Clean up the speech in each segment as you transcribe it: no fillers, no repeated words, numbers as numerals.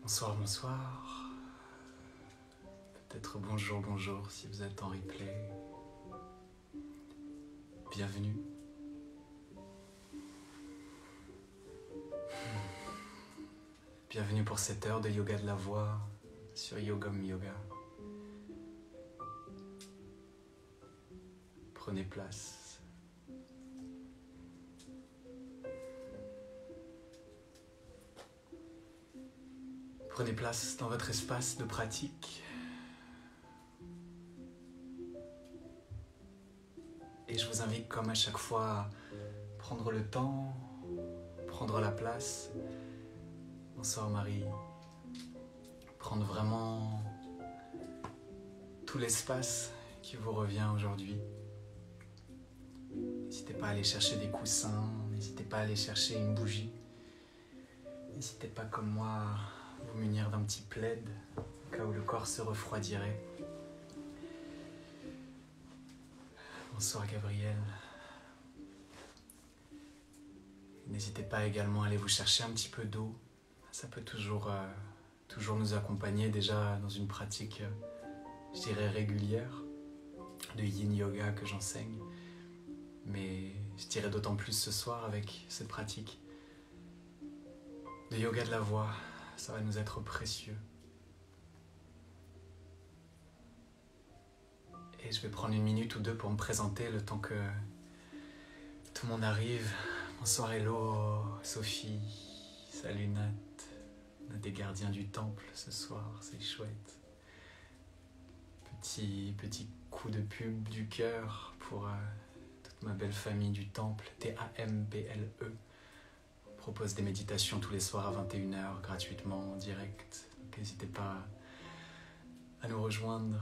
Bonsoir, bonsoir. Peut-être bonjour, bonjour si vous êtes en replay. Bienvenue. Bienvenue pour cette heure de yoga de la voix sur Yogam Yoga. Prenez place. Prenez place dans votre espace de pratique. Et je vous invite comme à chaque fois à prendre le temps, prendre la place. Bonsoir Marie. Prendre vraiment tout l'espace qui vous revient aujourd'hui. N'hésitez pas à aller chercher des coussins, n'hésitez pas à aller chercher une bougie. N'hésitez pas comme moi à vous munir d'un petit plaid au cas où le corps se refroidirait. Bonsoir Gabriel. N'hésitez pas également à aller vous chercher un petit peu d'eau. Ça peut toujours nous accompagner déjà dans une pratique, je dirais, régulière de yin yoga que j'enseigne. Mais je dirais d'autant plus ce soir avec cette pratique de yoga de la voix. Ça va nous être précieux. Et je vais prendre une minute ou deux pour me présenter le temps que tout le monde arrive. Bonsoir Hello, Sophie, salut Nat. On a des gardiens du temple ce soir, c'est chouette. Petit coup de pub du cœur pour toute ma belle famille du temple, TAMPLE. On propose des méditations tous les soirs à 21h gratuitement en direct. Donc n'hésitez pas à nous rejoindre.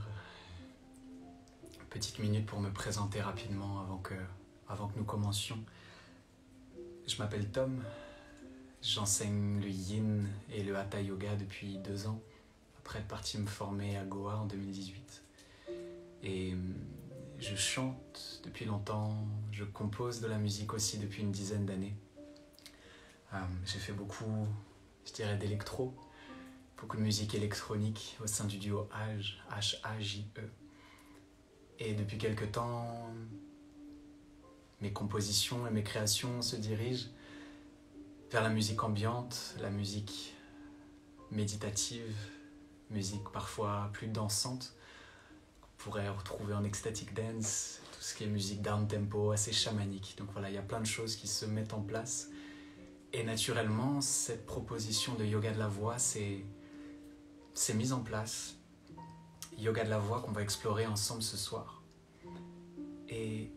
Petite minute pour me présenter rapidement avant que nous commencions. Je m'appelle Tom, j'enseigne le yin et le hatha yoga depuis 2 ans, après être parti me former à Goa en 2018. Et je chante depuis longtemps, je compose de la musique aussi depuis une dizaine d'années. J'ai fait beaucoup, je dirais, d'électro, beaucoup de musique électronique au sein du duo H-A-J-E. Et depuis quelque temps, mes compositions et mes créations se dirigent vers la musique ambiante, la musique méditative, musique parfois plus dansante, qu'on pourrait retrouver en ecstatic dance, tout ce qui est musique down tempo, assez chamanique. Donc voilà, il y a plein de choses qui se mettent en place. Et naturellement, cette proposition de yoga de la voix s'est mise en place. Yoga de la voix qu'on va explorer ensemble ce soir. Et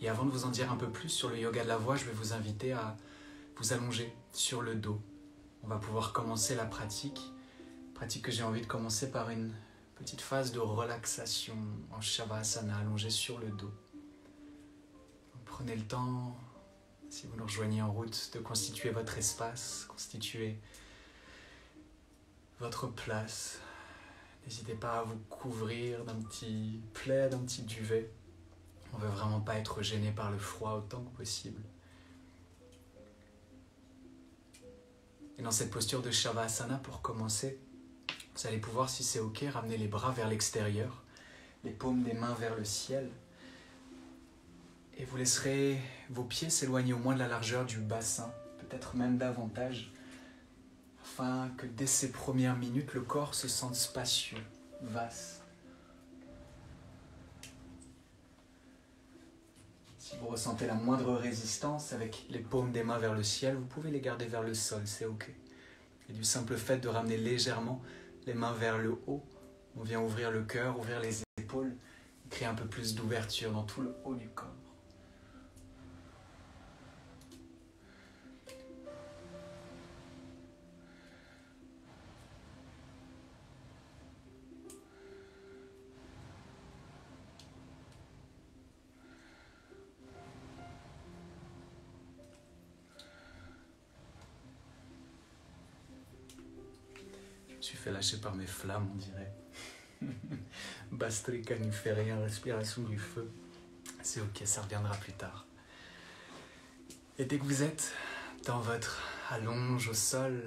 avant de vous en dire un peu plus sur le yoga de la voix, je vais vous inviter à vous allonger sur le dos. On va pouvoir commencer la pratique que j'ai envie de commencer par une petite phase de relaxation en Shavasana, allongé sur le dos. Donc prenez le temps, si vous nous rejoignez en route, de constituer votre espace, constituer votre place. N'hésitez pas à vous couvrir d'un petit plaid, d'un petit duvet. On ne veut vraiment pas être gêné par le froid autant que possible. Et dans cette posture de Shavasana, pour commencer, vous allez pouvoir, si c'est ok, ramener les bras vers l'extérieur, les paumes des mains vers le ciel. Et vous laisserez vos pieds s'éloigner au moins de la largeur du bassin, peut-être même davantage, afin que dès ces premières minutes, le corps se sente spacieux, vaste. Si vous ressentez la moindre résistance avec les paumes des mains vers le ciel, vous pouvez les garder vers le sol, c'est ok. Et du simple fait de ramener légèrement les mains vers le haut, on vient ouvrir le cœur, ouvrir les épaules, créer un peu plus d'ouverture dans tout le haut du corps. Je suis fait lâcher par mes flammes, on dirait. Bastrika n'y fait rien, respiration du feu. C'est ok, ça reviendra plus tard. Et dès que vous êtes dans votre allonge au sol,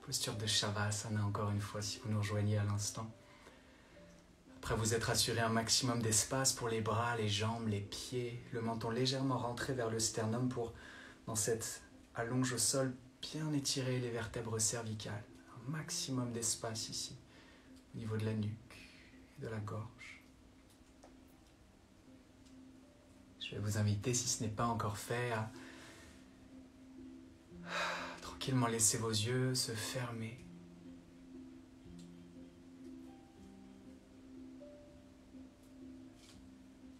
Posture de Shavasana encore une fois si vous nous rejoignez à l'instant. Après vous être assuré un maximum d'espace pour les bras, les jambes, les pieds, le menton légèrement rentré vers le sternum pour, dans cette allonge au sol, bien étirer les vertèbres cervicales. Un maximum d'espace ici, au niveau de la nuque et de la gorge. Je vais vous inviter, si ce n'est pas encore fait, à tranquillement laisser vos yeux se fermer.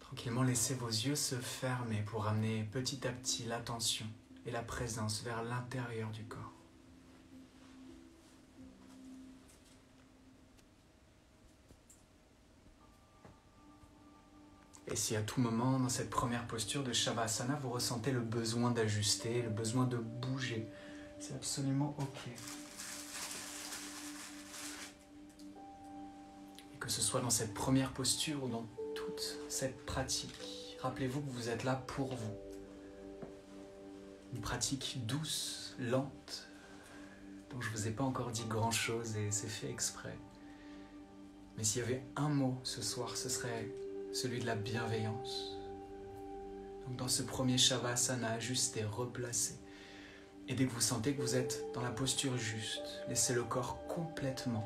Tranquillement laissez vos yeux se fermer pour ramener petit à petit l'attention et la présence vers l'intérieur du corps. Et si à tout moment, dans cette première posture de Shavasana, vous ressentez le besoin d'ajuster, le besoin de bouger, c'est absolument OK. Et que ce soit dans cette première posture ou dans toute cette pratique, rappelez-vous que vous êtes là pour vous. Une pratique douce, lente, dont je ne vous ai pas encore dit grand-chose et c'est fait exprès. Mais s'il y avait un mot ce soir, ce serait celui de la bienveillance. Donc dans ce premier Shavasana, ajustez, replacez. Et dès que vous sentez que vous êtes dans la posture juste, laissez le corps complètement,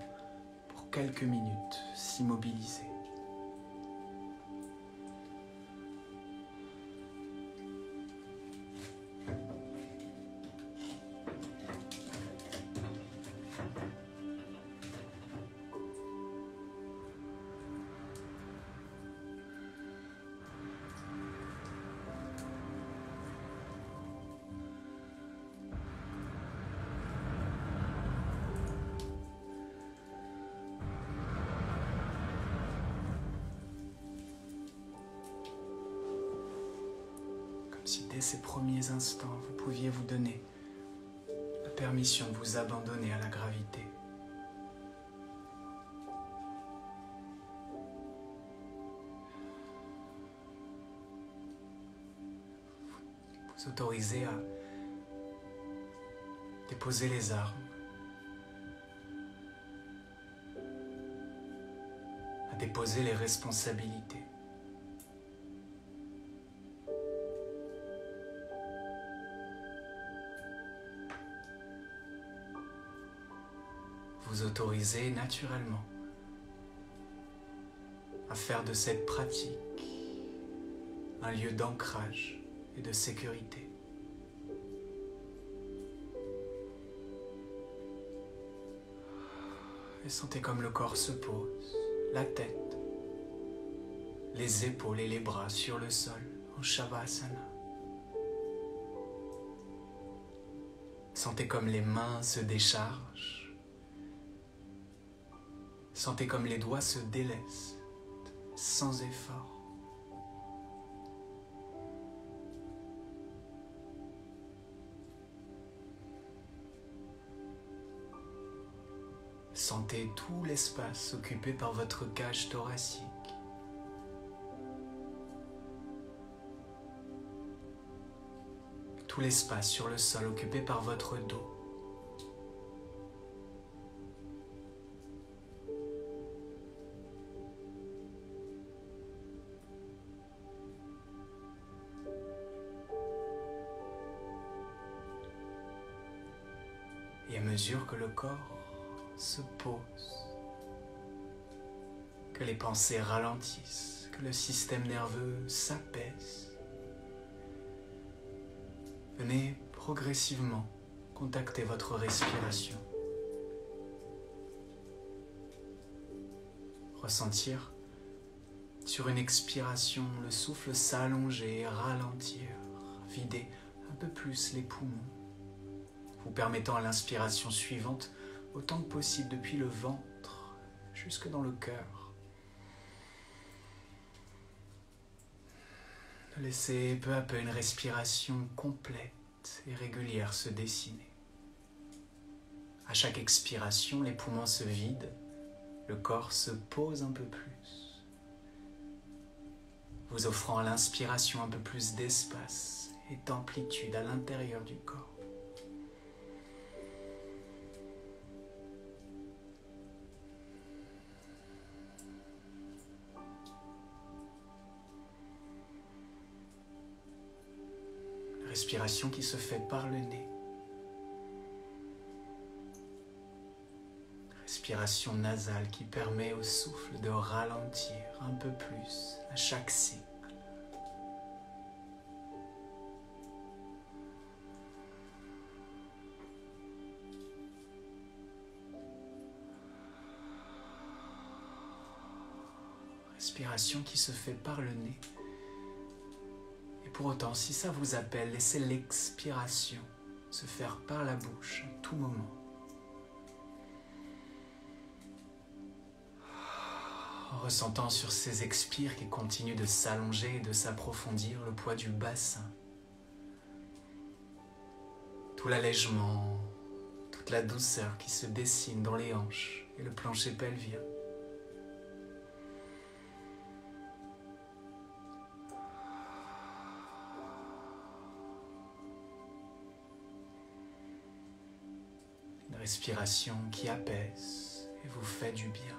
pour quelques minutes, s'immobiliser. Si dès ces premiers instants, vous pouviez vous donner la permission de vous abandonner à la gravité. Vous autorisez à déposer les armes, à déposer les responsabilités. Vous autorisez naturellement à faire de cette pratique un lieu d'ancrage et de sécurité. Et sentez comme le corps se pose, la tête, les épaules et les bras sur le sol en Shavasana. Sentez comme les mains se déchargent. Sentez comme les doigts se délaissent, sans effort. Sentez tout l'espace occupé par votre cage thoracique. Tout l'espace sur le sol occupé par votre dos. Et à mesure que le corps se pose, que les pensées ralentissent, que le système nerveux s'apaise, venez progressivement contacter votre respiration. Ressentir sur une expiration le souffle s'allonger, ralentir, vider un peu plus les poumons, vous permettant à l'inspiration suivante autant que possible depuis le ventre jusque dans le cœur. Laissez peu à peu une respiration complète et régulière se dessiner. À chaque expiration, les poumons se vident, le corps se pose un peu plus, vous offrant à l'inspiration un peu plus d'espace et d'amplitude à l'intérieur du corps. Respiration qui se fait par le nez. Respiration nasale qui permet au souffle de ralentir un peu plus à chaque cycle. Respiration qui se fait par le nez. Et pour autant, si ça vous appelle, laissez l'expiration se faire par la bouche à tout moment. En ressentant sur ces expires qui continuent de s'allonger et de s'approfondir le poids du bassin. Tout l'allègement, toute la douceur qui se dessine dans les hanches et le plancher pelvien. Une respiration qui apaise et vous fait du bien.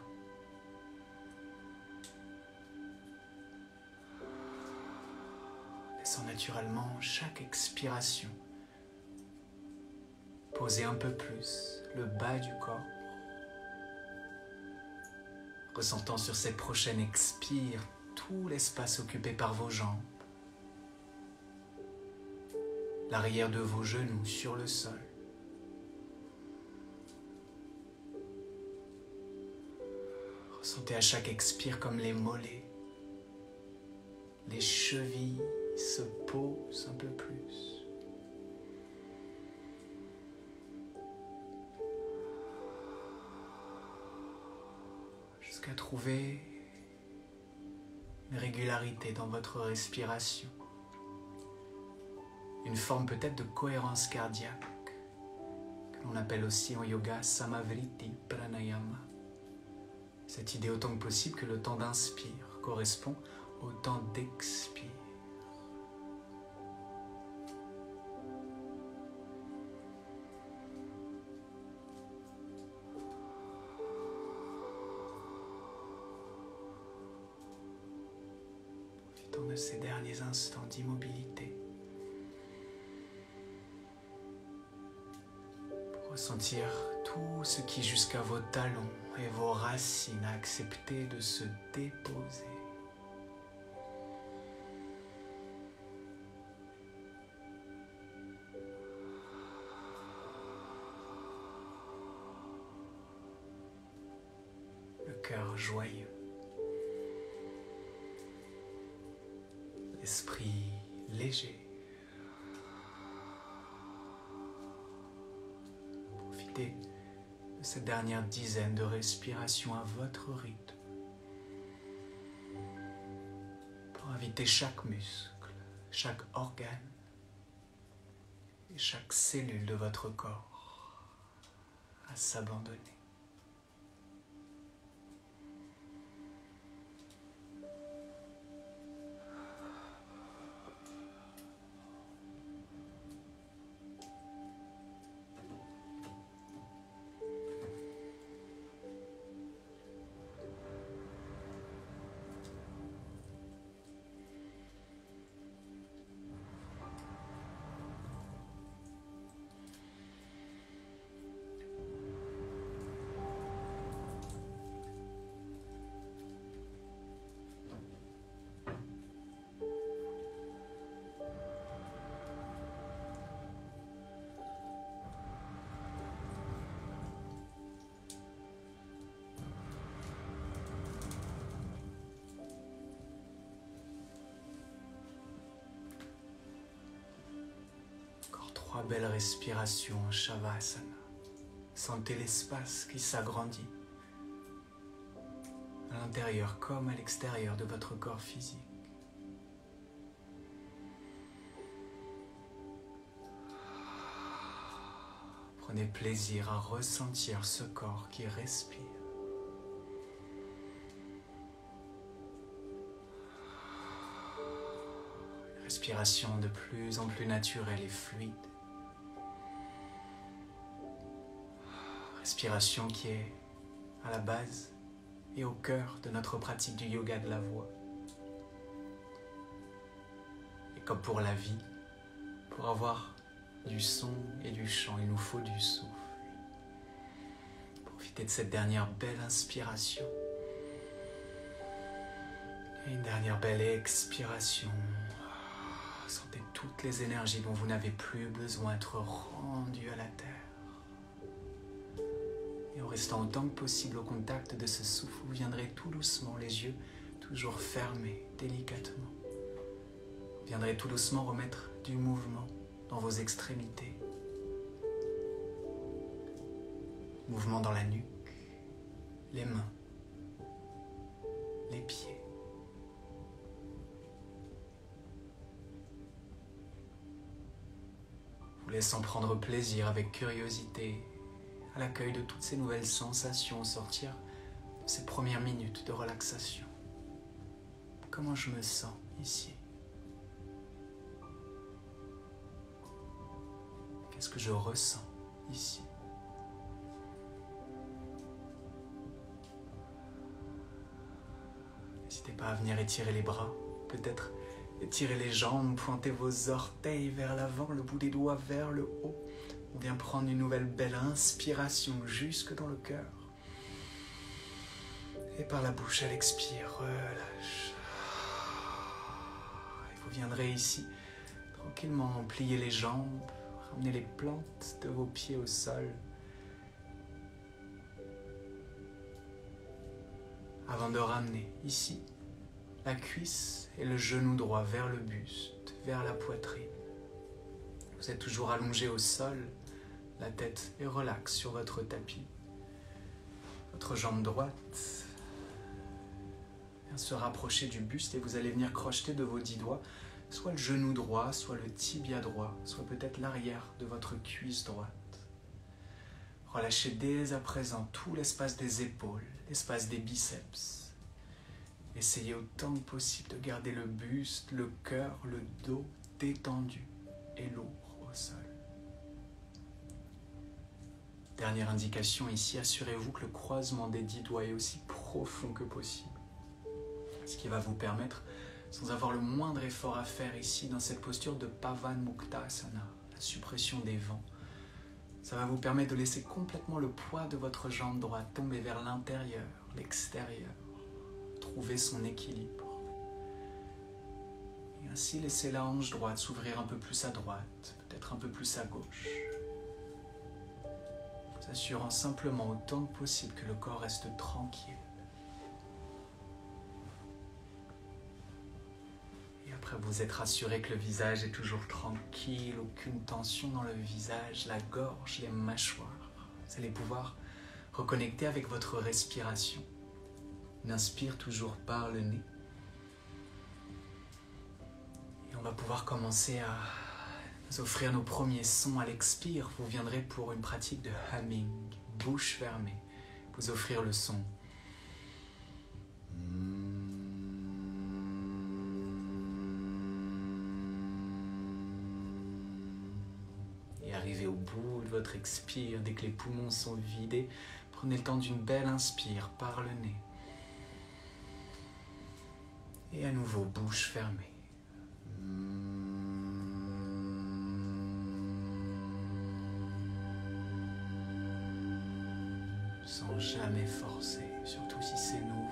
Laissant naturellement chaque expiration poser un peu plus le bas du corps. Ressentant sur cette prochaine expire tout l'espace occupé par vos jambes. L'arrière de vos genoux sur le sol. Ressentez à chaque expire comme les mollets, les chevilles se posent un peu plus. Jusqu'à trouver une régularité dans votre respiration. Une forme peut-être de cohérence cardiaque, que l'on appelle aussi en yoga Samavriti Pranayama. Cette idée autant que possible que le temps d'inspire correspond au temps d'expire. Profitons de ces derniers instants d'immobilité pour ressentir tout ce qui jusqu'à vos talons et vos racines a accepté de se déposer. Le cœur joyeux, l'esprit léger. Profitez de cette dernière dizaine de respirations à votre rythme pour inviter chaque muscle, chaque organe et chaque cellule de votre corps à s'abandonner. Trois belles respirations en Shavasana. Sentez l'espace qui s'agrandit à l'intérieur comme à l'extérieur de votre corps physique. Prenez plaisir à ressentir ce corps qui respire. Respiration de plus en plus naturelle et fluide. Respiration qui est à la base et au cœur de notre pratique du yoga de la voix. Et comme pour la vie, Pour avoir du son et du chant, il nous faut du souffle. Profitez de cette dernière belle inspiration. Et une dernière belle expiration. Sentez toutes les énergies dont vous n'avez plus besoin être rendues à la terre. Et en restant autant que possible au contact de ce souffle, vous viendrez tout doucement, les yeux toujours fermés, délicatement. Vous viendrez tout doucement remettre du mouvement dans vos extrémités. Mouvement dans la nuque, les mains, les pieds. Vous laissant prendre plaisir avec curiosité à l'accueil de toutes ces nouvelles sensations au sortir de ces premières minutes de relaxation. Comment je me sens ici? Qu'est-ce que je ressens ici? N'hésitez pas à venir étirer les bras, peut-être étirer les jambes, pointez vos orteils vers l'avant, le bout des doigts vers le haut. On vient prendre une nouvelle belle inspiration jusque dans le cœur. Et par la bouche, elle expire, relâche. Et vous viendrez ici tranquillement plier les jambes, ramener les plantes de vos pieds au sol. Avant de ramener ici la cuisse et le genou droit vers le buste, vers la poitrine. Vous êtes toujours allongé au sol, la tête est relaxe sur votre tapis. Votre jambe droite vient se rapprocher du buste et vous allez venir crocheter de vos 10 doigts soit le genou droit, soit le tibia droit, soit peut-être l'arrière de votre cuisse droite. Relâchez dès à présent tout l'espace des épaules, l'espace des biceps. Essayez autant que possible de garder le buste, le cœur, le dos détendu et lourd au sol. Dernière indication ici, assurez-vous que le croisement des 10 doigts est aussi profond que possible. Ce qui va vous permettre, sans avoir le moindre effort à faire ici, dans cette posture de Pavanmuktasana, la suppression des vents, ça va vous permettre de laisser complètement le poids de votre jambe droite tomber vers l'intérieur, l'extérieur, trouver son équilibre. Et ainsi laisser la hanche droite s'ouvrir un peu plus à droite, peut-être un peu plus à gauche. Vous assurant simplement autant que possible que le corps reste tranquille. Et après vous êtes rassuré que le visage est toujours tranquille, aucune tension dans le visage, la gorge, les mâchoires. Vous allez pouvoir reconnecter avec votre respiration. On inspire toujours par le nez. Et on va pouvoir commencer à nous offrir nos premiers sons à l'expire. Vous viendrez pour une pratique de humming, bouche fermée. Vous offrir le son. Et arrivez au bout de votre expire, dès que les poumons sont vidés, prenez le temps d'une belle inspire par le nez. Et à nouveau, bouche fermée. Sans jamais forcer, surtout si c'est nouveau.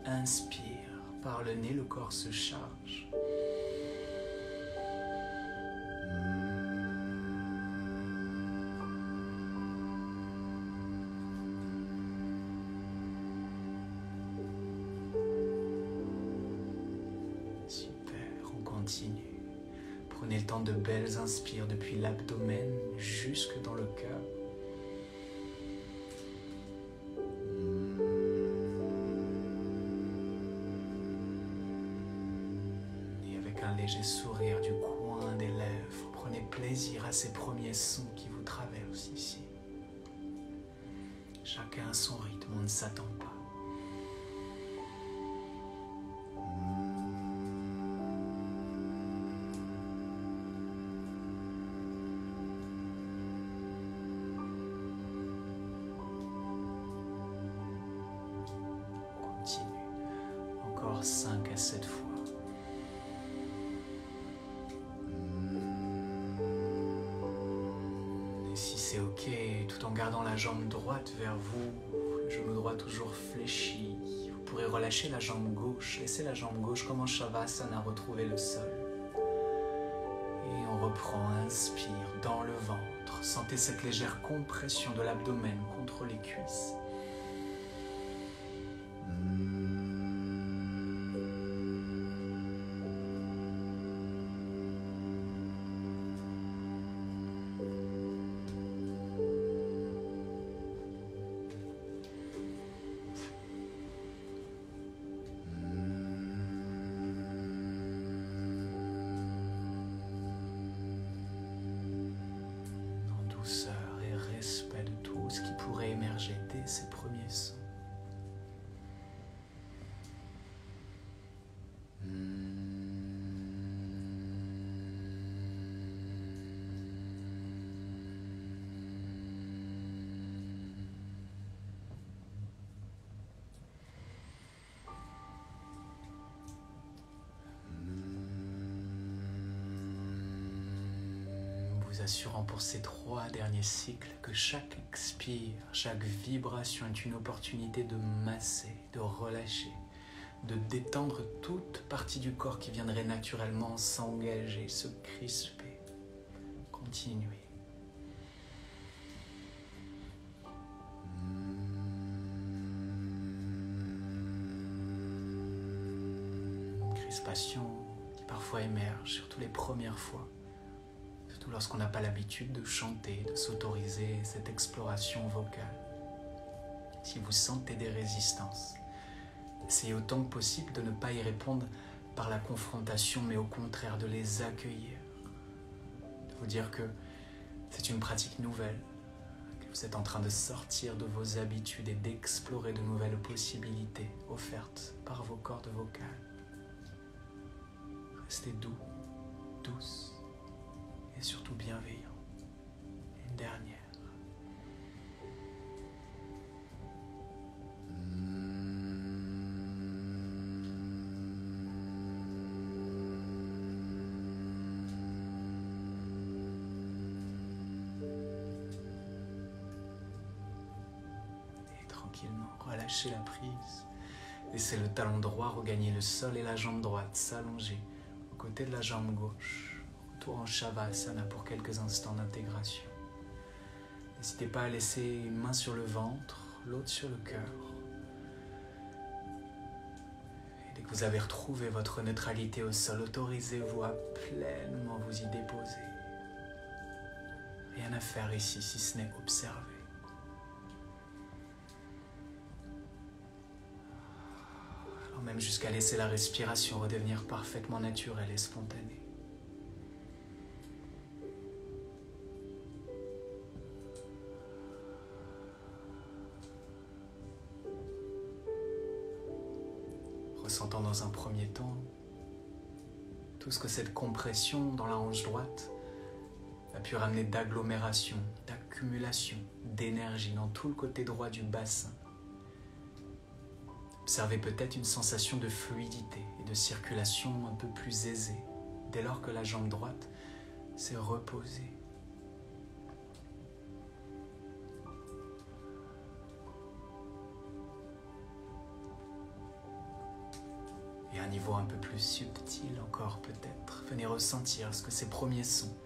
Inspire, par le nez, le corps se charge. Continue. Prenez le temps de belles inspires depuis l'abdomen jusque dans le cœur. Et avec un léger sourire du coin des lèvres, prenez plaisir à ces premiers sons qui vous traversent ici. Chacun a son rythme, on ne s'attend pas. Encore 5 à 7 fois. gardant la jambe droite vers vous, le genou droit toujours fléchi. Vous pourrez relâcher la jambe gauche, laisser la jambe gauche comme en Shavasana retrouver le sol. Et on reprend, inspire dans le ventre. Sentez cette légère compression de l'abdomen contre les cuisses. Et respect de tout ce qui pourrait émerger dès ces premiers sons. Vous assurant pour ces 3 derniers cycles que chaque expire, chaque vibration est une opportunité de masser, de relâcher, de détendre toute partie du corps qui viendrait naturellement s'engager, se crisper. Continuez. Une crispation qui parfois émerge, surtout les premières fois. Surtout lorsqu'on n'a pas l'habitude de chanter, de s'autoriser cette exploration vocale. Si vous sentez des résistances, essayez autant que possible de ne pas y répondre par la confrontation, mais au contraire de les accueillir. De vous dire que c'est une pratique nouvelle, que vous êtes en train de sortir de vos habitudes et d'explorer de nouvelles possibilités offertes par vos cordes vocales. Restez doux, douce. Et surtout bienveillant. Une dernière. Et tranquillement, relâchez la prise. Laissez le talon droit regagner le sol et la jambe droite s'allonger aux côtés de la jambe gauche. En Shavasana pour quelques instants d'intégration. N'hésitez pas à laisser une main sur le ventre, l'autre sur le cœur. Et dès que vous avez retrouvé votre neutralité au sol, autorisez-vous à pleinement vous y déposer. Rien à faire ici si ce n'est observer. Alors même jusqu'à laisser la respiration redevenir parfaitement naturelle et spontanée. Ressentant dans un premier temps tout ce que cette compression dans la hanche droite a pu ramener d'agglomération, d'accumulation, d'énergie dans tout le côté droit du bassin. Observez peut-être une sensation de fluidité et de circulation un peu plus aisée dès lors que la jambe droite s'est reposée. Et à un niveau un peu plus subtil encore peut-être, venez ressentir ce que ces premiers sons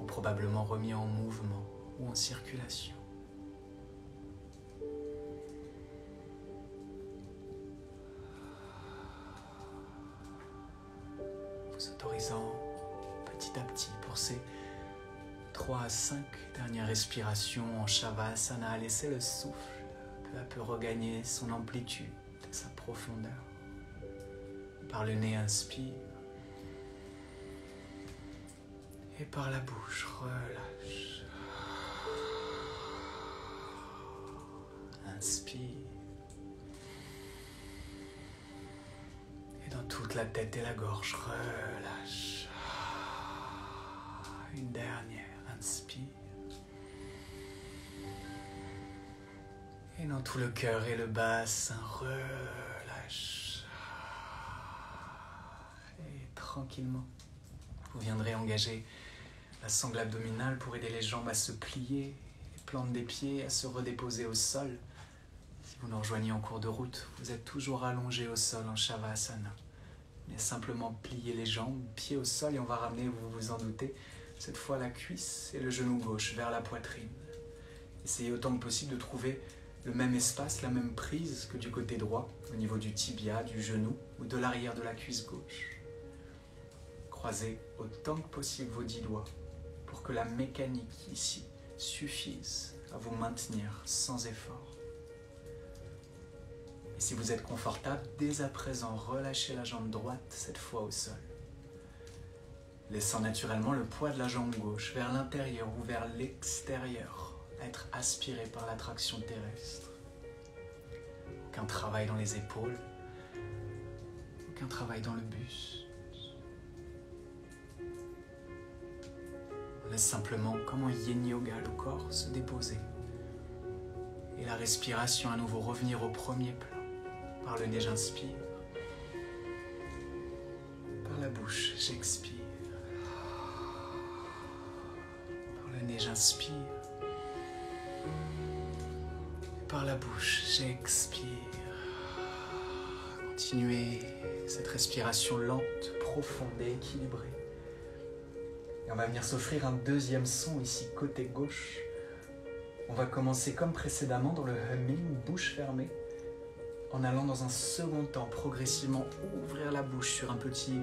ont probablement remis en mouvement ou en circulation. Vous autorisant petit à petit pour ces 3 à 5 dernières respirations en Shavasana à laisser le souffle peu à peu regagner son amplitude, sa profondeur. Par le nez, inspire. Et par la bouche, relâche. Inspire. Et dans toute la tête et la gorge, relâche. Une dernière, inspire. Et dans tout le cœur et le bassin, relâche. Et tranquillement, vous viendrez engager la sangle abdominale pour aider les jambes à se plier plante des pieds, à se redéposer au sol. Si vous nous rejoignez en cours de route, vous êtes toujours allongé au sol en Shavasana. Mais simplement plier les jambes, pieds au sol, et on va ramener, vous vous en doutez, cette fois la cuisse et le genou gauche vers la poitrine. Essayez autant que possible de trouver le même espace, la même prise que du côté droit, au niveau du tibia, du genou ou de l'arrière de la cuisse gauche. Croisez autant que possible vos 10 doigts pour que la mécanique ici suffise à vous maintenir sans effort. Et si vous êtes confortable, dès à présent, relâchez la jambe droite, cette fois au sol. Laissant naturellement le poids de la jambe gauche vers l'intérieur ou vers l'extérieur, être aspiré par l'attraction terrestre. Aucun travail dans les épaules, aucun travail dans le buste. On laisse simplement, comme en yin yoga, le corps se déposer. Et la respiration à nouveau revenir au premier plan. Par le nez, j'inspire. Par la bouche, j'expire. Par le nez, j'inspire. Par la bouche, j'expire. Continuez cette respiration lente, profonde et équilibrée. Et on va venir s'offrir un deuxième son ici, côté gauche. On va commencer comme précédemment dans le humming, bouche fermée, en allant dans un second temps progressivement ouvrir la bouche sur un petit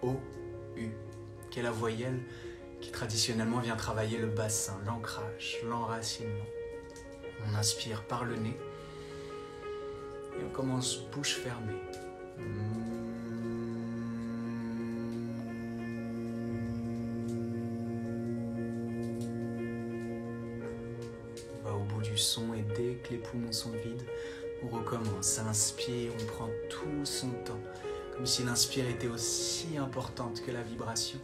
O-U, qui est la voyelle qui traditionnellement vient travailler le bassin, l'ancrage, l'enracinement. On inspire par le nez et on commence bouche fermée. On va au bout du son et dès que les poumons sont vides, on recommence à inspirer, on prend tout son temps, comme si l'inspire était aussi importante que la vibration.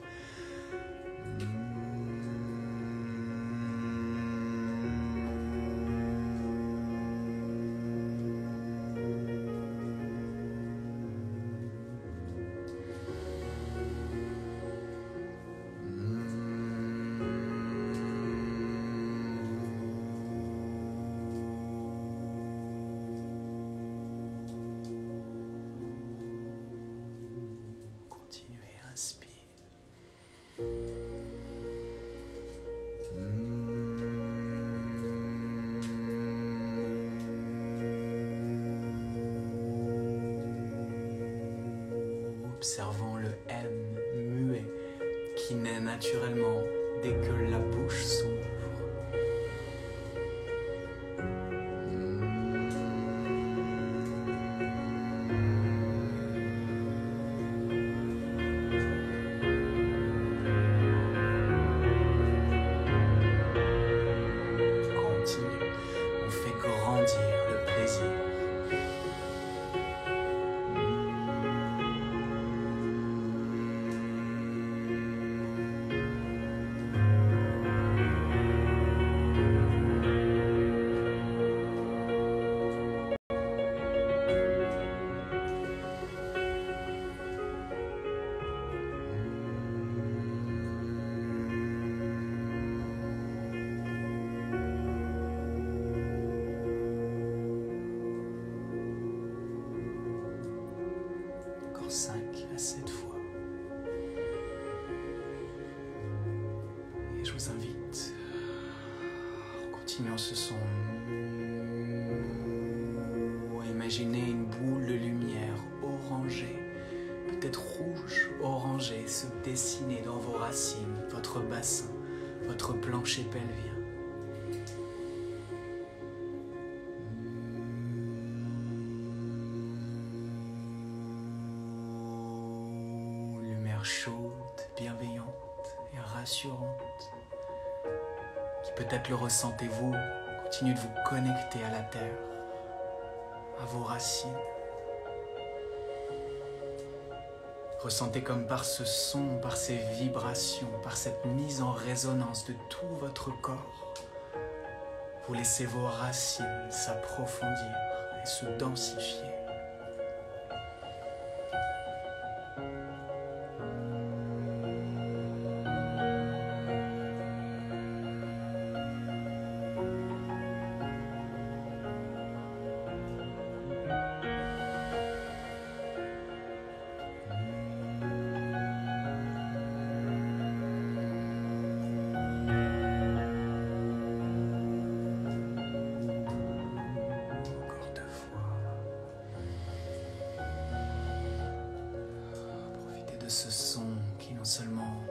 Observant le M muet qui naît naturellement dès que la bouche s'ouvre. Continue, on fait grandir le plaisir. Encore 5 à 7 fois. Et je vous invite, en continuant ce son, à imaginer une boule de lumière orangée, peut-être rouge, orangée, se dessiner dans vos racines, votre bassin, votre plancher pelvien. Chaude, bienveillante et rassurante, qui peut-être le ressentez-vous, continue de vous connecter à la terre, à vos racines. Ressentez comme par ce son, par ces vibrations, par cette mise en résonance de tout votre corps, vous laissez vos racines s'approfondir et se densifier. ce son qui non seulement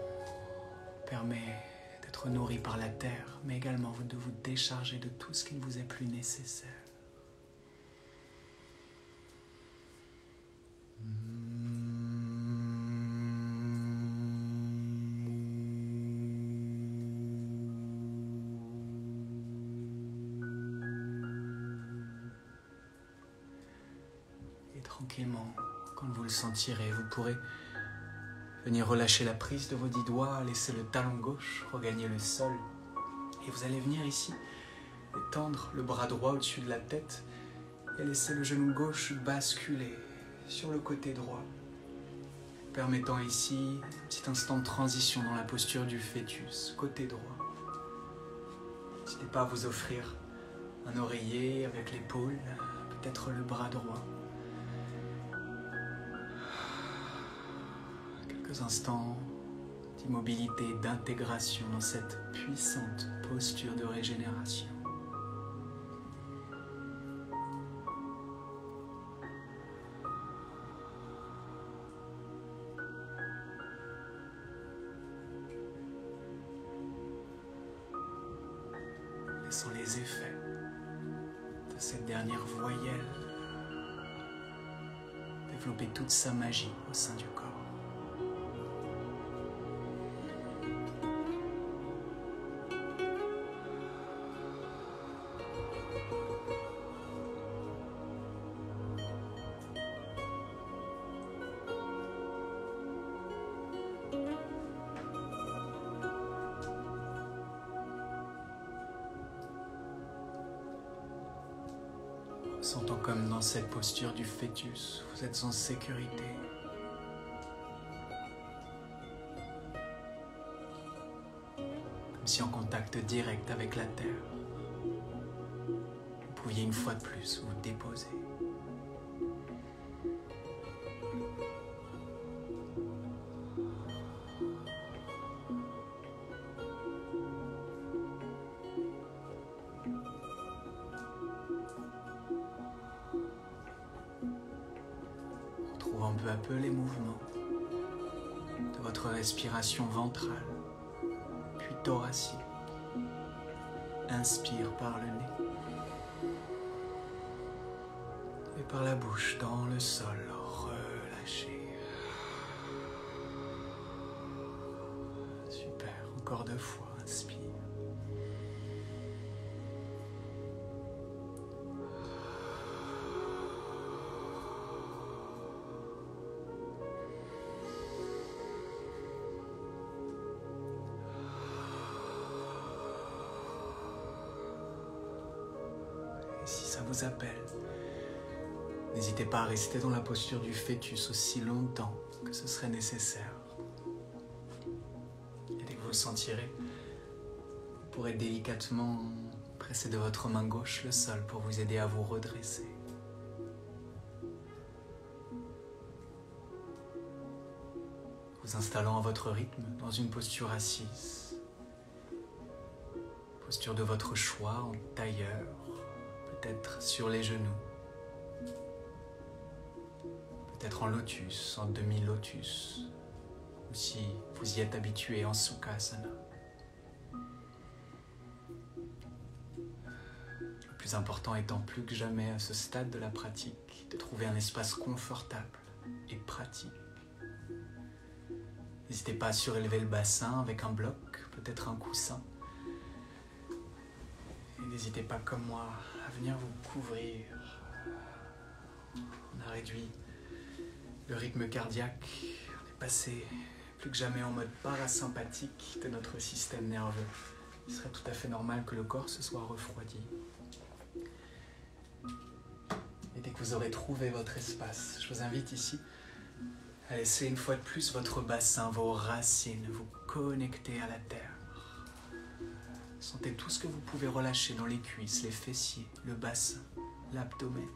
permet d'être nourri par la terre, mais également de vous décharger de tout ce qui ne vous est plus nécessaire. Et tranquillement, quand vous le sentirez, vous pourrez venir relâcher la prise de vos 10 doigts, laisser le talon gauche regagner le sol. Et vous allez venir ici étendre le bras droit au-dessus de la tête et laisser le genou gauche basculer sur le côté droit, permettant ici un petit instant de transition dans la posture du fœtus, côté droit. N'hésitez pas à vous offrir un oreiller avec l'épaule, peut-être le bras droit. Quelques instants d'immobilité, d'intégration dans cette puissante posture de régénération. Laissons les effets de cette dernière voyelle développer toute sa magie au sein du corps. Sentant comme dans cette posture du fœtus, vous êtes en sécurité. Comme si en contact direct avec la terre, vous pouviez une fois de plus vous déposer. Retrouvant peu à peu les mouvements de votre respiration ventrale, puis thoracique. Inspire par le nez et par la bouche dans le sol, relâchez. Super, encore 2 fois, inspire. Et si ça vous appelle, n'hésitez pas à rester dans la posture du fœtus aussi longtemps que ce serait nécessaire. Et dès que vous le sentirez, vous pourrez délicatement presser de votre main gauche le sol pour vous aider à vous redresser. Vous installant à votre rythme dans une posture assise, posture de votre choix en tailleur, peut-être sur les genoux, peut-être en lotus, en demi-lotus, ou si vous y êtes habitué en Sukhasana. Le plus important étant plus que jamais à ce stade de la pratique de trouver un espace confortable et pratique. N'hésitez pas à surélever le bassin avec un bloc, peut-être un coussin. Et n'hésitez pas comme moi à venir vous couvrir. On a réduit le rythme cardiaque, on est passé plus que jamais en mode parasympathique de notre système nerveux. Il serait tout à fait normal que le corps se soit refroidi. Et dès que vous aurez trouvé votre espace, je vous invite ici à laisser une fois de plus votre bassin, vos racines, vous connecter à la terre. Sentez tout ce que vous pouvez relâcher dans les cuisses, les fessiers, le bassin, l'abdomen.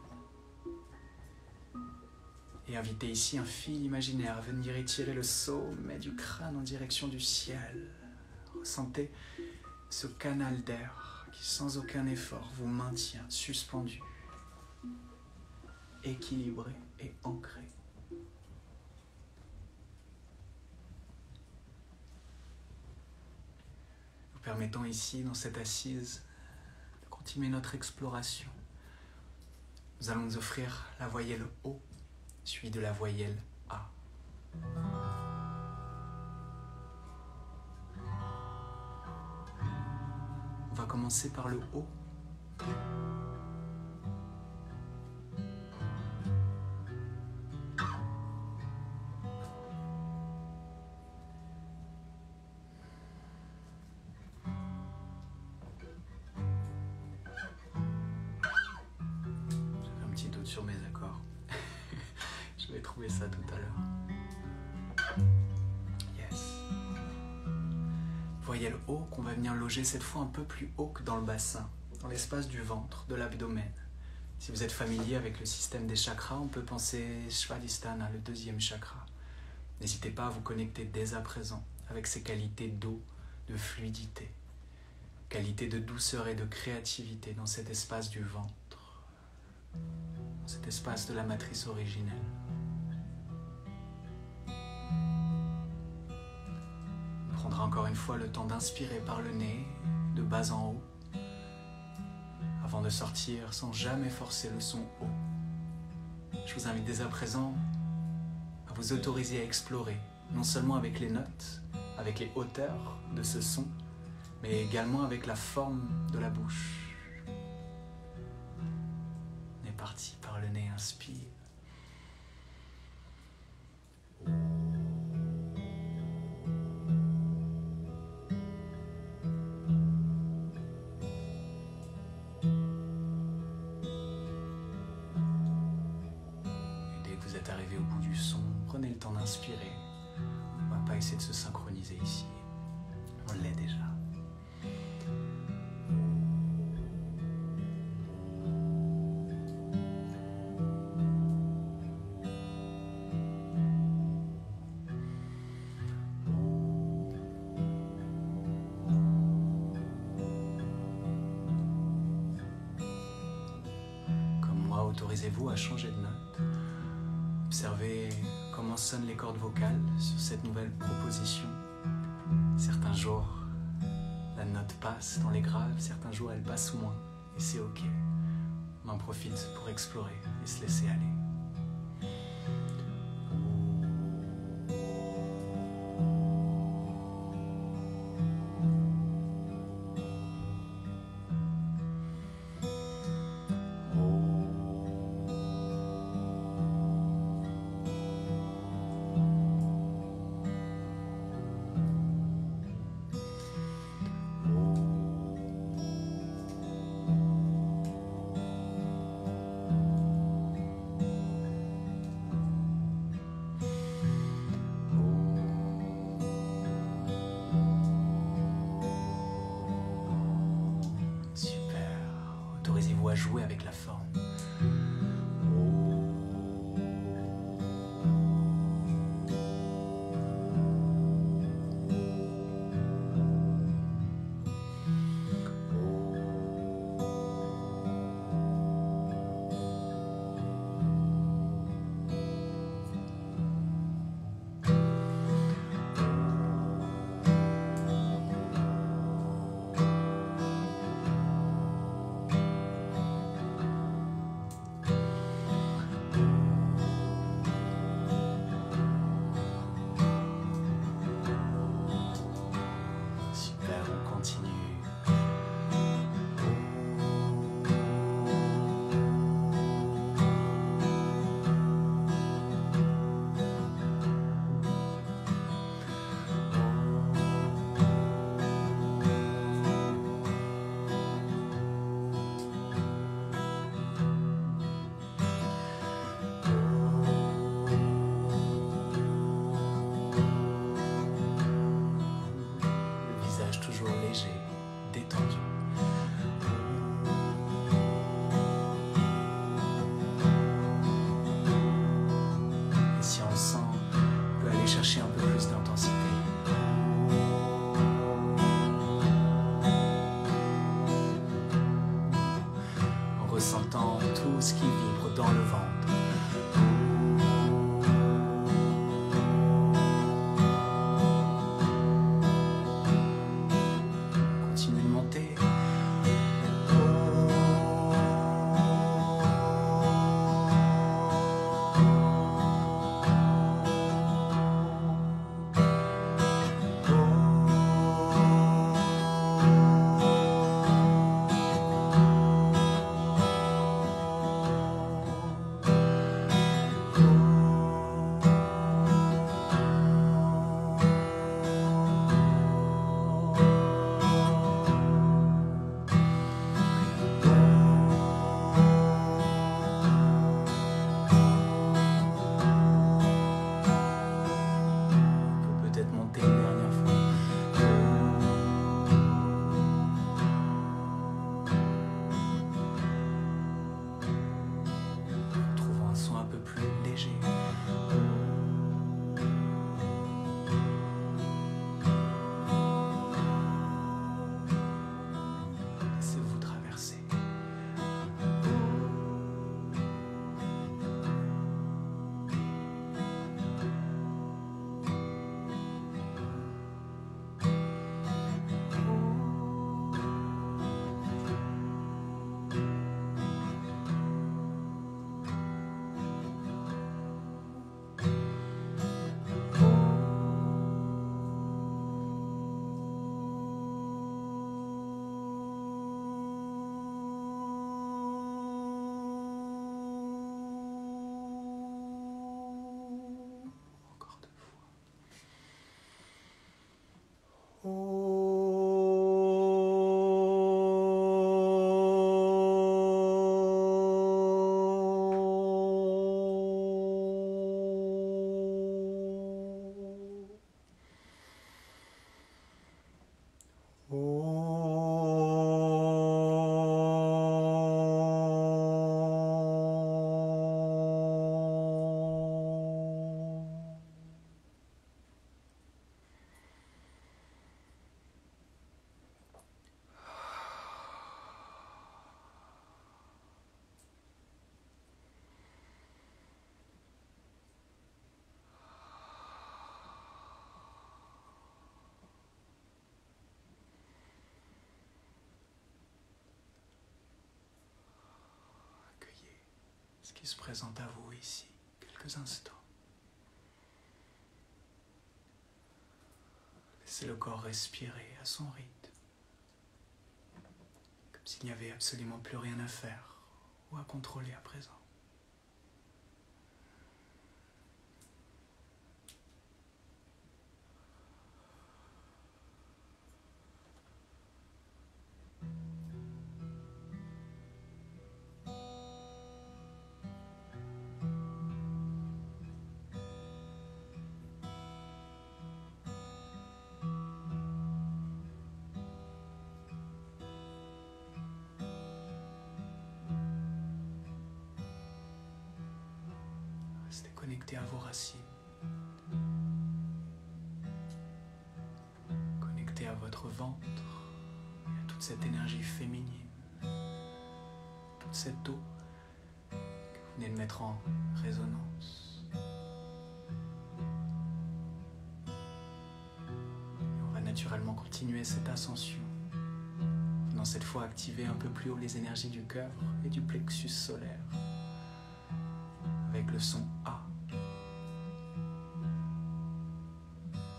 Et invitez ici un fil imaginaire à venir étirer le sommet du crâne en direction du ciel. Ressentez ce canal d'air qui, sans aucun effort, vous maintient suspendu, équilibré et ancré. permettant ici, dans cette assise, de continuer notre exploration. Nous allons nous offrir la voyelle O, suivie de la voyelle A. On va commencer par le O. J'avais un petit doute sur mes accords. Je vais trouver ça tout à l'heure. Yes. Voyelle O qu'on va venir loger cette fois un peu plus haut que dans le bassin, dans l'espace du ventre, de l'abdomen. Si vous êtes familier avec le système des chakras, on peut penser Svadhisthana, le deuxième chakra. N'hésitez pas à vous connecter dès à présent avec ses qualités d'eau, de fluidité, qualités de douceur et de créativité dans cet espace du ventre, dans cet espace de la matrice originelle. On prendra encore une fois le temps d'inspirer par le nez, de bas en haut, avant de sortir sans jamais forcer le son haut. Je vous invite dès à présent à vous autoriser à explorer, non seulement avec les notes, avec les hauteurs de ce son, mais également avec la forme de la bouche. On est parti par le nez, inspire. Arrivé au bout du son, prenez le temps d'inspirer. On ne va pas essayer de se synchroniser ici. On l'est déjà. Comme moi, autorisez-vous à changer de note. Observez comment sonnent les cordes vocales sur cette nouvelle proposition. Certains jours, la note passe dans les graves, certains jours, elle passe moins. Et c'est ok. On en profite pour explorer et se laisser aller. Autorisez-vous à jouer avec la forme. ressentant tout ce qui vibre dans le ventre. monter. Ce qui se présente à vous ici, quelques instants. Laissez le corps respirer à son rythme, comme s'il n'y avait absolument plus rien à faire ou à contrôler à présent. Restez connecté à vos racines, connecté à votre ventre et à toute cette énergie féminine, toute cette eau que vous venez de mettre en résonance. Et on va naturellement continuer cette ascension, venant cette fois activer un peu plus haut les énergies du cœur et du plexus solaire, avec le son A.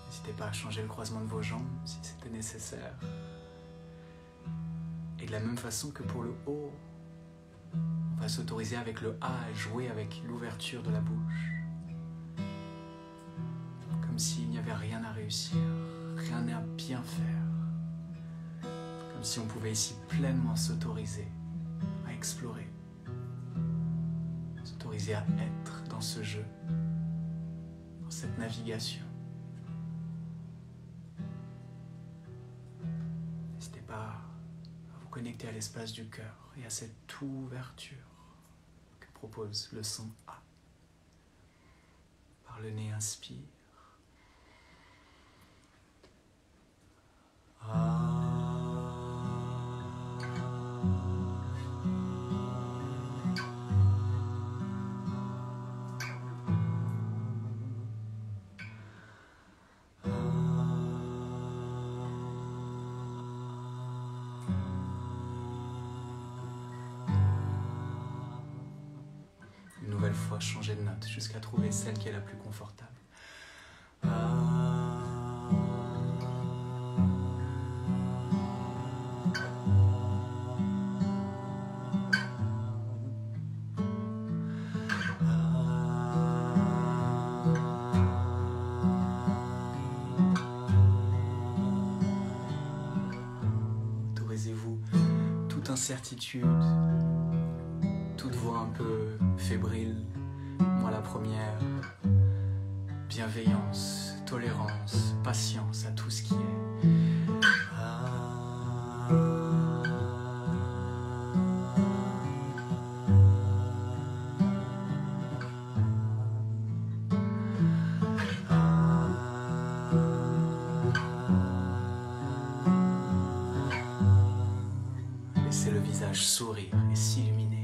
N'hésitez pas à changer le croisement de vos jambes si c'était nécessaire. Et de la même façon que pour le O, on va s'autoriser avec le A à jouer avec l'ouverture de la bouche. Comme s'il n'y avait rien à réussir, rien à bien faire. Comme si on pouvait ici pleinement s'autoriser à explorer. S'autoriser à être dans ce jeu, dans cette navigation. N'hésitez pas à vous connecter à l'espace du cœur et à cette ouverture que propose le son A. Par le nez, inspire. changer de note jusqu'à trouver celle qui est la plus confortable. Autorisez-vous toute incertitude, toute voix un peu fébrile, moi la première. Bienveillance, tolérance, patience à tout ce qui est. Laissez le visage sourire et s'illuminer.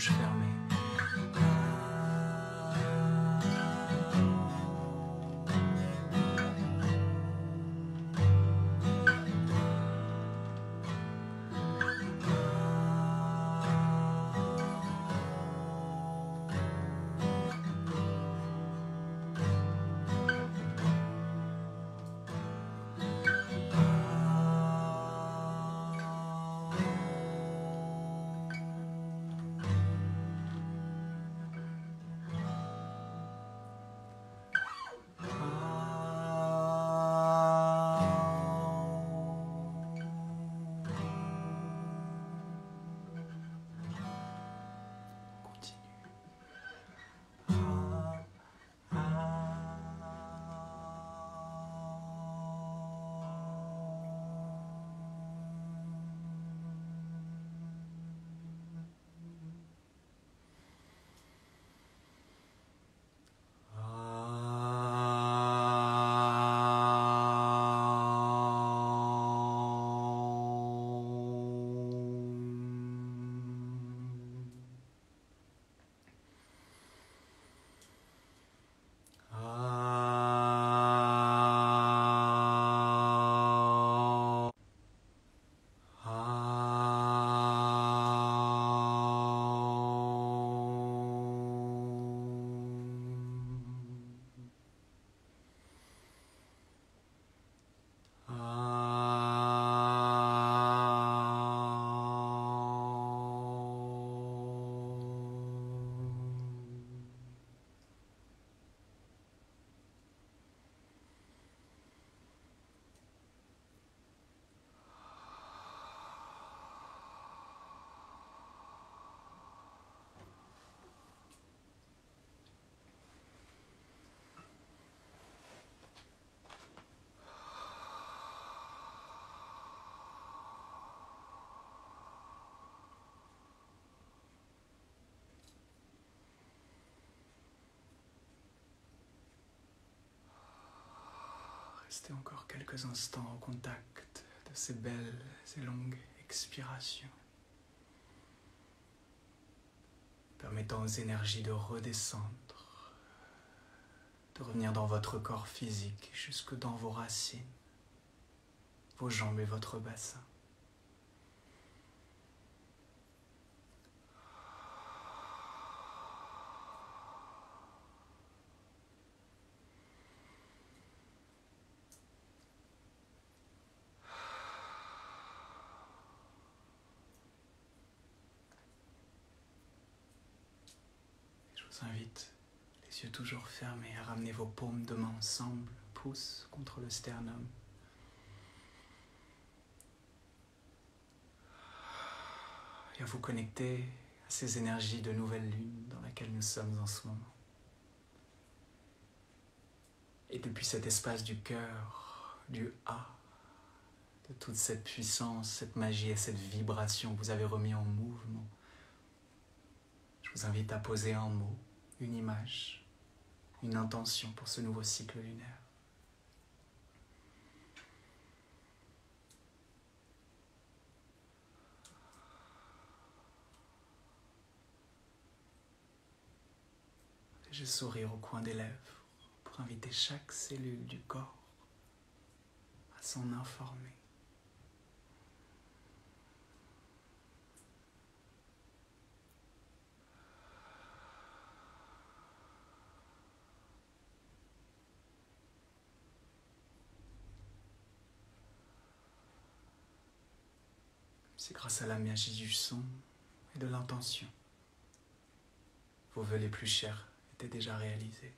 bouche fermée. Restez encore quelques instants au contact de ces belles et longues expirations, permettant aux énergies de redescendre, de revenir dans votre corps physique, jusque dans vos racines, vos jambes et votre bassin. Je vous invite, les yeux toujours fermés, à ramener vos paumes de main ensemble, pouces contre le sternum. Et à vous connecter à ces énergies de nouvelle lune dans laquelle nous sommes en ce moment. Et depuis cet espace du cœur, du A, de toute cette puissance, cette magie et cette vibration que vous avez remis en mouvement, je vous invite à poser un mot, une image, une intention pour ce nouveau cycle lunaire. Léger sourire au coin des lèvres pour inviter chaque cellule du corps à s'en informer. C'est grâce à la magie du son et de l'intention. Vos vœux les plus chers étaient déjà réalisés.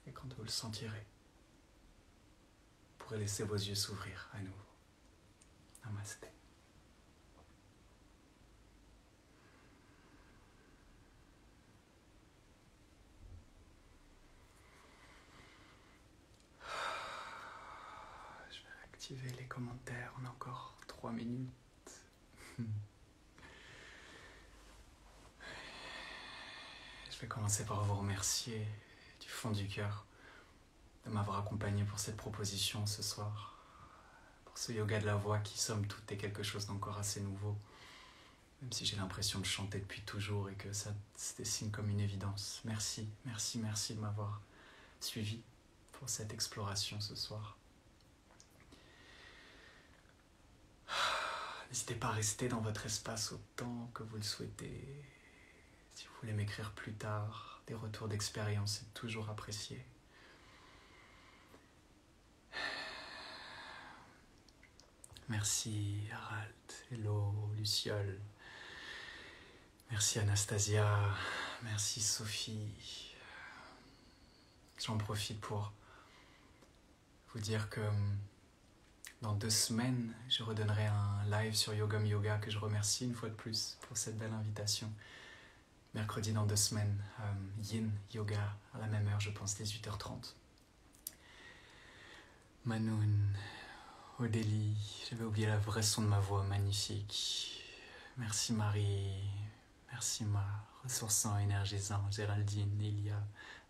Et quand vous le sentirez, vous pourrez laisser vos yeux s'ouvrir à nouveau. Namasté. Activez les commentaires, on a encore 3 minutes. Je vais commencer par vous remercier fond du cœur de m'avoir accompagné pour cette proposition ce soir, pour ce yoga de la voix qui, somme toute, est quelque chose d'encore assez nouveau, même si j'ai l'impression de chanter depuis toujours et que ça se dessine comme une évidence. Merci de m'avoir suivi pour cette exploration ce soir. N'hésitez pas à rester dans votre espace autant que vous le souhaitez. Si vous voulez m'écrire plus tard, des retours d'expérience, c'est toujours apprécié. Merci Harald, hello Luciole, merci Anastasia, merci Sophie. J'en profite pour vous dire que dans 2 semaines, je redonnerai un live sur Yogam Yoga que je remercie une fois de plus pour cette belle invitation. Mercredi dans 2 semaines, Yin Yoga à la même heure, je pense, 18h30. Manoun, Odélie, j'avais oublié le vrai son de ma voix, magnifique. Merci Marie, merci ma ressourçant, énergisant, Géraldine, Elia,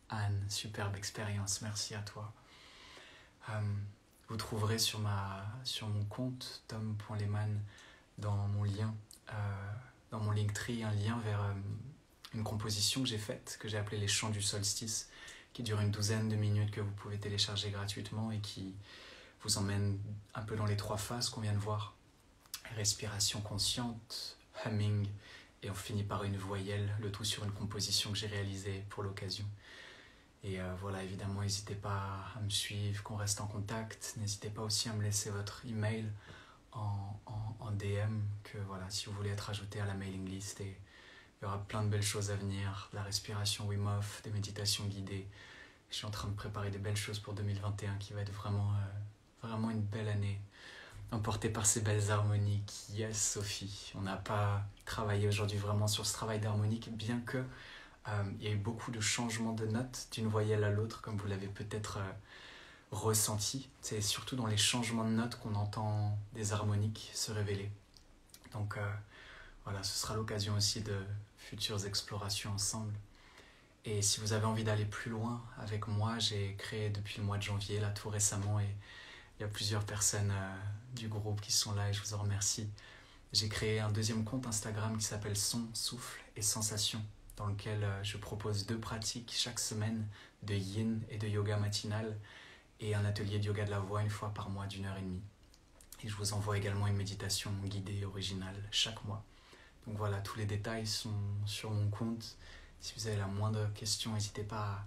Anne, superbe expérience, merci à toi. Vous trouverez sur mon compte tom.lehmann dans mon lien, dans mon Linktree, un lien vers une composition que j'ai faite, que j'ai appelée les chants du solstice, qui dure une 12aine de minutes, que vous pouvez télécharger gratuitement et qui vous emmène un peu dans les 3 phases qu'on vient de voir. Respiration consciente, humming, et on finit par une voyelle, le tout sur une composition que j'ai réalisée pour l'occasion. Et voilà, évidemment, n'hésitez pas à me suivre, qu'on reste en contact. N'hésitez pas aussi à me laisser votre email en DM, que voilà, si vous voulez être ajouté à la mailing list. Et il y aura plein de belles choses à venir, de la respiration Wim Hof, des méditations guidées. Je suis en train de préparer des belles choses pour 2021 qui va être vraiment une belle année, emportée par ces belles harmoniques. Yes, Sophie, on n'a pas travaillé aujourd'hui vraiment sur ce travail d'harmonique, bien que il y a eu beaucoup de changements de notes d'une voyelle à l'autre, comme vous l'avez peut-être ressenti. C'est surtout dans les changements de notes qu'on entend des harmoniques se révéler. Donc voilà, ce sera l'occasion aussi de futures explorations ensemble. Et si vous avez envie d'aller plus loin avec moi, j'ai créé depuis le mois de janvier, là tout récemment, et il y a plusieurs personnes du groupe qui sont là et je vous en remercie. J'ai créé un 2e compte Instagram qui s'appelle Son, Souffle et Sensation, dans lequel je propose 2 pratiques chaque semaine de yin et de yoga matinal et un atelier de yoga de la voix une fois par mois d'1h30. Et je vous envoie également une méditation guidée originale chaque mois. Donc voilà, tous les détails sont sur mon compte. Si vous avez la moindre question, n'hésitez pas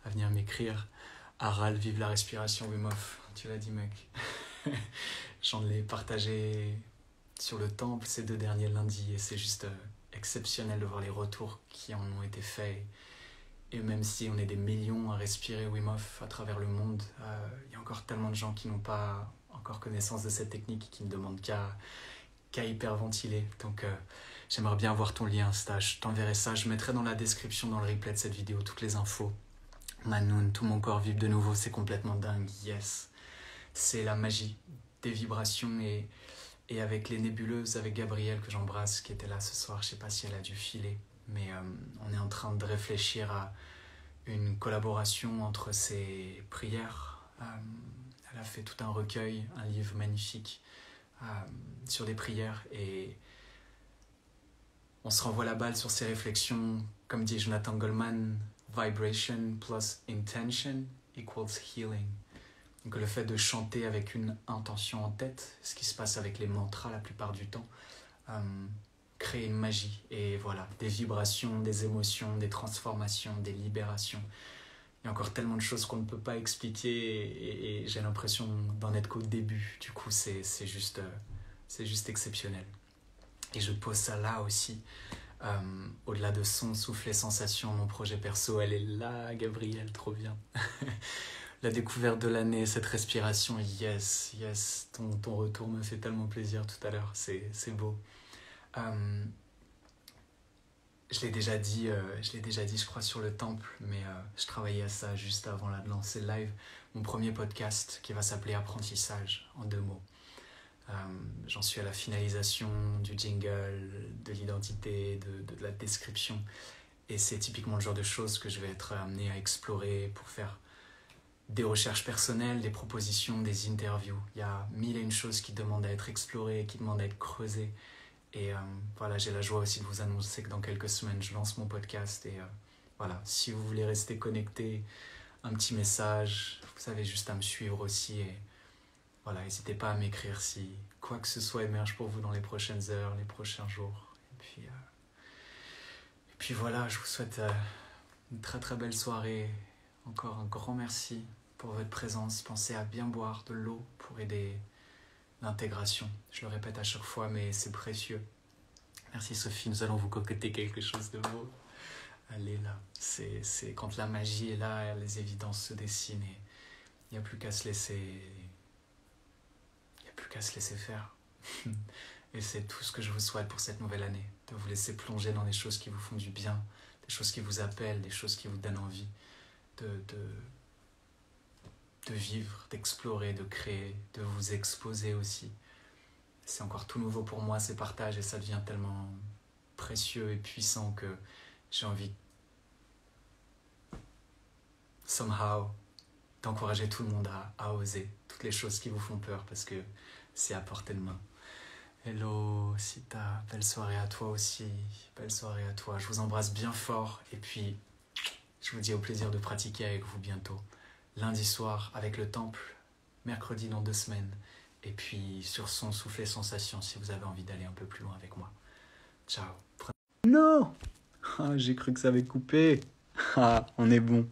à venir m'écrire. Harald, vive la respiration Wim Hof, tu l'as dit mec. J'en ai partagé sur le temple ces 2 derniers lundis et c'est juste exceptionnel de voir les retours qui en ont été faits. Et même si on est des millions à respirer Wim Hof à travers le monde, il y a encore tellement de gens qui n'ont pas encore connaissance de cette technique, qui ne demandent qu'à hyperventiler. Donc j'aimerais bien avoir ton lien Insta, je t'enverrai ça, je mettrai dans la description, dans le replay de cette vidéo, toutes les infos. Manoun, tout mon corps vibre de nouveau, c'est complètement dingue, yes. C'est la magie des vibrations et avec les nébuleuses, avec Gabrielle que j'embrasse, qui était là ce soir, je sais pas si elle a dû filer, mais on est en train de réfléchir à une collaboration entre ses prières. Elle a fait tout un recueil, un livre magnifique sur des prières et on se renvoie la balle sur ces réflexions. Comme dit Jonathan Goldman, vibration plus intention equals healing. Donc le fait de chanter avec une intention en tête, ce qui se passe avec les mantras la plupart du temps, crée une magie. Et voilà, des vibrations, des émotions, des transformations, des libérations. Il y a encore tellement de choses qu'on ne peut pas expliquer et j'ai l'impression d'en être qu'au début. Du coup, c'est juste exceptionnel. Et je pose ça là aussi. Au-delà de son, souffle et sensation, mon projet perso, elle est là, Gabrielle, trop bien. La découverte de l'année, cette respiration, yes, ton retour me fait tellement plaisir tout à l'heure, c'est beau. Je l'ai déjà dit, je crois, sur le temple, mais je travaillais à ça juste avant là, de lancer le live. Mon premier podcast qui va s'appeler Apprentissage, en 2 mots. J'en suis à la finalisation du jingle, de l'identité, de la description. Et c'est typiquement le genre de choses que je vais être amené à explorer pour faire des recherches personnelles, des propositions, des interviews. Il y a mille et une choses qui demandent à être explorées, qui demandent à être creusées. Et voilà, j'ai la joie aussi de vous annoncer que dans quelques semaines, je lance mon podcast. Et voilà, si vous voulez rester connecté, un petit message, vous savez juste à me suivre aussi. Et voilà, n'hésitez pas à m'écrire si quoi que ce soit émerge pour vous dans les prochaines heures, les prochains jours. Et puis voilà, je vous souhaite une très très belle soirée. Encore un grand merci pour votre présence. Pensez à bien boire de l'eau pour aider l'intégration. Je le répète à chaque fois, mais c'est précieux. Merci Sophie, nous allons vous concocter quelque chose de beau. Allez là, c'est quand la magie est là, les évidences se dessinent et il n'y a plus qu'à se laisser faire. Et c'est tout ce que je vous souhaite pour cette nouvelle année, de vous laisser plonger dans des choses qui vous font du bien, des choses qui vous appellent, des choses qui vous donnent envie de vivre, d'explorer, de créer, de vous exposer aussi. C'est encore tout nouveau pour moi, ces partages, et ça devient tellement précieux et puissant que j'ai envie, somehow, d'encourager tout le monde à oser toutes les choses qui vous font peur, parce que c'est à portée de main. Hello Sita, belle soirée à toi aussi, belle soirée à toi. Je vous embrasse bien fort, et puis je vous dis au plaisir de pratiquer avec vous bientôt. Lundi soir avec le temple, mercredi dans 2 semaines, et puis sur son soufflet sensation si vous avez envie d'aller un peu plus loin avec moi. Ciao. Non, j'ai cru que ça avait coupé. On est bon.